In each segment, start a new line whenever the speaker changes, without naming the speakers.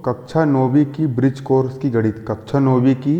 कक्षा 9वीं की bridge course की गणित, कक्षा 9वीं की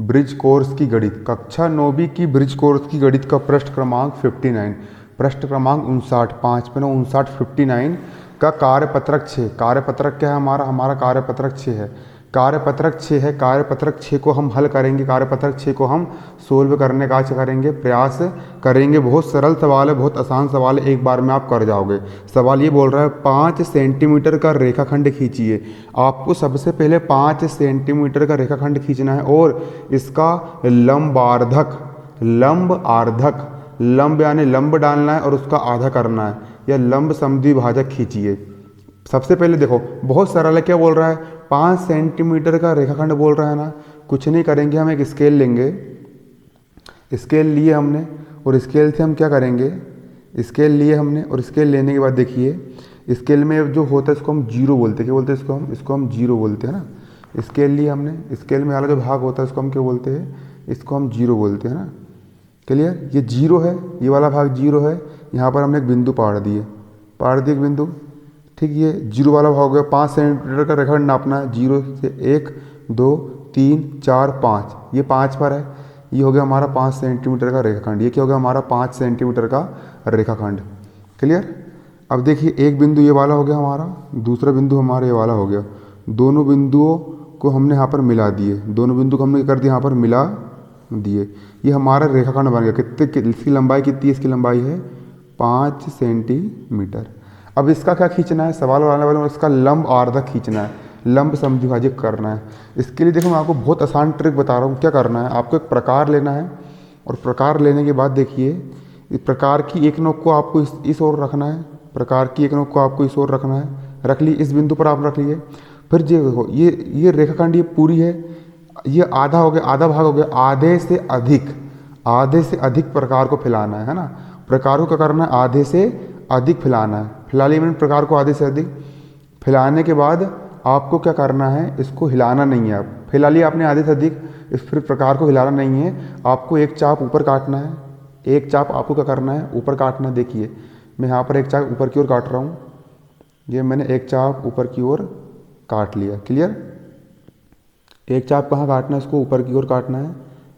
ब्रिज कोर्स की गणित, कक्षा 9वीं की ब्रिज कोर्स की गणित का पृष्ठ क्रमांक 59, पृष्ठ क्रमांक 59, 5 पे 59, 59 का कार्यपत्रक 6। कार्यपत्रक क्या है हमारा? हमारा कार्यपत्रक 6 है। कार्यपत्रक 6 है। कार्यपत्रक 6 को हम हल करेंगे, कार्यपत्रक 6 को हम सोल्व करने का करेंगे, प्रयास करेंगे। बहुत सरल सवाल है, बहुत आसान सवाल है, एक बार में आप कर जाओगे। सवाल ये बोल रहा है 5 सेंटीमीटर का रेखाखंड खींचिए। आपको सबसे पहले 5 सेंटीमीटर का रेखाखंड खींचना है और इसका लंबार्धक, लंबार्धक, लंब यानी लंब डालना है और उसका आधा करना है, या लंब समद्विभाजक खींचिए। सबसे पहले देखो बहुत सरल है, क्या बोल रहा है? 5 सेंटीमीटर का रेखाखंड बोल रहा है ना। कुछ नहीं करेंगे, हम एक स्केल लेंगे, स्केल लिए हमने और स्केल से हम क्या करेंगे? स्केल लिए हमने और स्केल लेने के बाद देखिए स्केल में जो होता है इसको हम जीरो बोलते हैं। क्या बोलते हैं इसको? इसको हम जीरो बोलते हैं ना। स्केल लिए हमने, स्केल में वाला जो भाग होता है इसको हम क्या बोलते हैं? इसको हम जीरो बोलते हैं ना। क्लियर? ये जीरो है, ये वाला भाग जीरो है। यहाँ पर हमने एक बिंदु पाड़ दिए, एक बिंदु, ठीक। ये जीरो वाला भाग हो गया। 5 सेंटीमीटर का रेखाखंड नापना है, 0 से 1 2 3 4 5, ये 5 पर है। ये हो गया हमारा 5 सेंटीमीटर का रेखाखंड। ये क्या हो गया हमारा? 5 सेंटीमीटर का रेखाखंड। क्लियर? अब देखिए एक बिंदु ये वाला हो गया हमारा, दूसरा बिंदु हमारा ये वाला हो गया। दोनों बिंदुओं को हमने यहाँ पर मिला दिए, दोनों बिंदु को हमने कर दिया यहाँ पर मिला दिए। ये हमारा रेखाखंड बन गया। कितने, इसकी लंबाई कितनी है? इसकी लंबाई है 5 सेंटीमीटर। अब इसका क्या खींचना है? सवाल वाले इसका लंब आर्धक खींचना है, लंब समद्विभाजक करना है। इसके लिए देखो मैं आपको बहुत आसान ट्रिक बता रहा हूँ। क्या करना है? आपको एक प्रकार लेना है और प्रकार लेने के बाद देखिए इस प्रकार की एक नोक को आपको इस ओर रखना है, प्रकार की एक नोक को आपको इस ओर रखना है। रख ली, इस बिंदु पर आप रख लिए। फिर देखो ये रेखाखंड ये पूरी है, ये आधा हो गया, आधा भाग हो गया। आधे से अधिक प्रकार को फैलाना है ना। प्रकार को क्या करना है? आधे से अधिक फैलाना है। फैला लिया मैंने प्रकार को आधे से अधिक। फैलाने के बाद आपको क्या करना है? इसको हिलाना नहीं है। आप फैला लिया आपने आधे से अधिक, इस फिर प्रकार को हिलाना नहीं है। आपको एक चाप ऊपर काटना है, एक चाप आपको क्या करना है? ऊपर काटना है। देखिए मैं यहाँ पर एक चाप ऊपर की ओर काट रहा हूँ, ये मैंने एक चाप ऊपर की ओर काट लिया। क्लियर? एक चाप कहाँ काटना है? इसको ऊपर की ओर काटना है।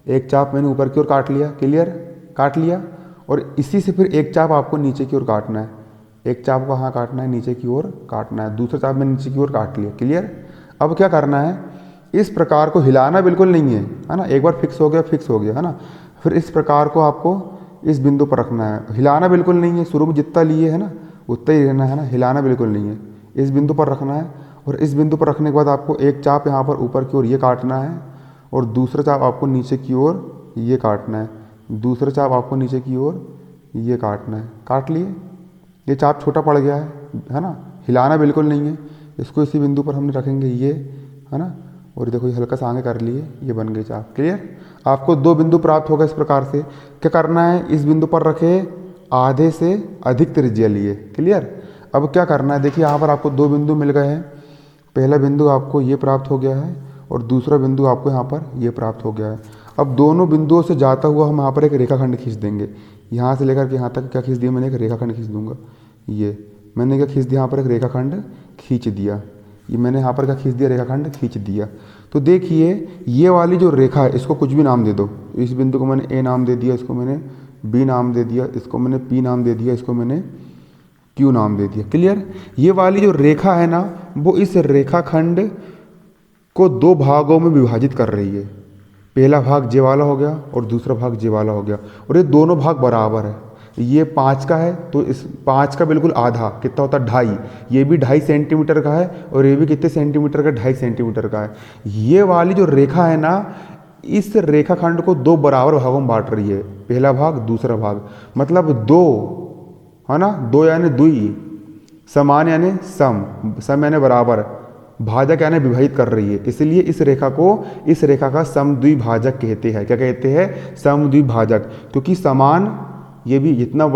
एक चाप मैंने ऊपर की ओर काट लिया। क्लियर? काट लिया। और इसी से फिर एक चाप आपको नीचे की ओर काटना है। एक चाप को कहाँ काटना है? नीचे की ओर काटना है। दूसरा चाप मैंने नीचे की ओर काट लिया। क्लियर? अब क्या करना है? इस प्रकार को हिलाना बिल्कुल नहीं है ना। एक बार फिक्स हो गया, फिक्स हो गया है ना। फिर इस प्रकार को आपको इस बिंदु पर रखना है। हिलाना बिल्कुल नहीं है, शुरू में जितना लिए है ना उतना ही रहना है ना, हिलाना बिल्कुल नहीं है। इस बिंदु पर रखना है और इस बिंदु पर रखने के बाद आपको एक चाप यहाँ पर ऊपर की ओर ये काटना है और दूसरा चाप आपको नीचे की ओर ये काटना है। दूसरा चाप आपको नीचे की ओर ये काटना है। काट लिए? ये चाप छोटा पड़ गया है ना। हिलाना बिल्कुल नहीं है। इसको इसी बिंदु पर हमने रखेंगे, ये है ना। और देखो ये हल्का सा आगे कर लिए, ये बन गए चाप। क्लियर? आपको 2 बिंदु प्राप्त होगा इस प्रकार से। क्या करना है? इस बिंदु पर रखे, आधे से अधिक त्रिज्या लिए। क्लियर? अब क्या करना है? देखिए यहाँ पर आपको 2 बिंदु मिल गए हैं। पहला बिंदु आपको ये प्राप्त हो गया है और दूसरा बिंदु आपको यहाँ पर ये प्राप्त हो गया है। अब दोनों बिंदुओं से जाता हुआ हम यहाँ पर एक रेखाखंड खींच देंगे। यहाँ से लेकर के यहाँ तक क्या खींच दिया मैंने? एक रेखाखंड खींच दूंगा। ये मैंने क्या खींच दिया? यहाँ पर एक रेखाखंड खींच दिया। ये मैंने यहाँ पर क्या खींच दिया? रेखाखंड खींच दिया। तो देखिए ये वाली जो रेखा है इसको कुछ भी नाम दे दो। इस बिंदु को मैंने ए नाम दे दिया, इसको मैंने बी नाम दे दिया, इसको मैंने पी नाम दे दिया, इसको मैंने क्यू नाम दे दिया। क्लियर? ये वाली जो रेखा है ना वो इस रेखाखंड को 2 भागों में विभाजित कर रही है। पहला भाग जे वाला हो गया और दूसरा भाग जे वाला हो गया और ये दोनों भाग बराबर है। ये 5 का है तो इस 5 का बिल्कुल आधा कितना होता है? 2.5। ये भी 2.5 सेंटीमीटर का है और ये भी कितने सेंटीमीटर का? 2.5 सेंटीमीटर का है। ये वाली जो रेखा है ना इस रेखाखंड को 2 बराबर भागों में बांट रही है। पहला भाग, दूसरा भाग, मतलब 2 है ना। 2 यानी दुई, समान यानी सम, सम यानी बराबर, भाजक यानी विभाजित कर रही है। इसलिए इस रेखा का समद्विभाजक कहते हैं। क्या कहते हैं? समद्विभाजक। क्योंकि समान ये भी जितना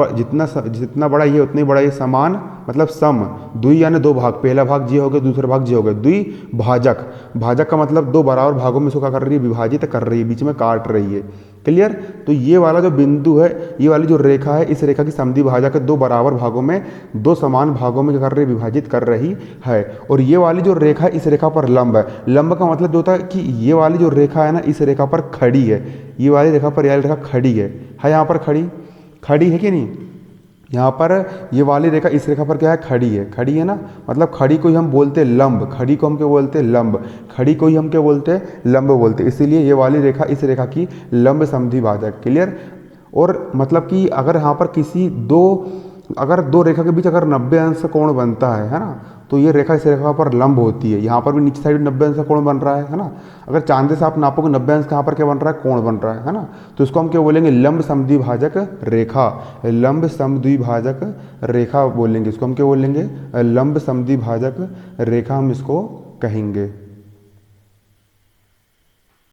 बड़ा ये उतना ही बड़ा ये समान, मतलब सम। द्वि यानी दो भाग, पहला भाग ये हो गया, दूसरा भाग ये हो गया। द्विभाजक, भाजक का मतलब दो बराबर भागों में इसको क्या कर रही है, विभाजित कर रही है, बीच में काट रही है। क्लियर। तो ये वाला जो बिंदु है, ये वाली जो रेखा है, इस रेखा की समद्वि भाजक दो बराबर भागों में, दो समान भागों में क्या कर रही है, विभाजित कर रही है। और ये वाली जो रेखा इस रेखा पर लंब है। लंब का मतलब जो होता है कि ये वाली जो रेखा है ना, इस रेखा पर खड़ी है। ये वाली रेखा पर यह रेखा खड़ी है यहाँ पर खड़ी है कि नहीं। यहाँ पर ये वाली रेखा इस रेखा पर क्या है, खड़ी है ना। मतलब खड़ी को ही हम बोलते हैं लंब, खड़ी को हम क्या बोलते हैं, लंब। खड़ी को ही हम क्या बोलते हैं, लंब बोलते हैं। इसीलिए ये वाली रेखा इस रेखा की लंब समद्वि भाजक। क्लियर। और मतलब कि अगर यहाँ पर अगर दो रेखा के बीच अगर 90 अंश का कोण बनता है ना, तो ये रेखा इस रेखा पर लंब होती है। यहाँ पर भी नीचे साइड 90 अंश का कोण बन रहा है ना। अगर चांदे से आप नापोगे 90 अंश कहाँ पर क्या बन रहा है, कोण बन रहा है ना। तो इसको हम क्या बोलेंगे, लंब समद्वि भाजक रेखा। लंब समद्वि भाजक रेखा बोलेंगे इसको हम क्या बोलेंगे, लंब समद्वि भाजक रेखा हम इसको कहेंगे।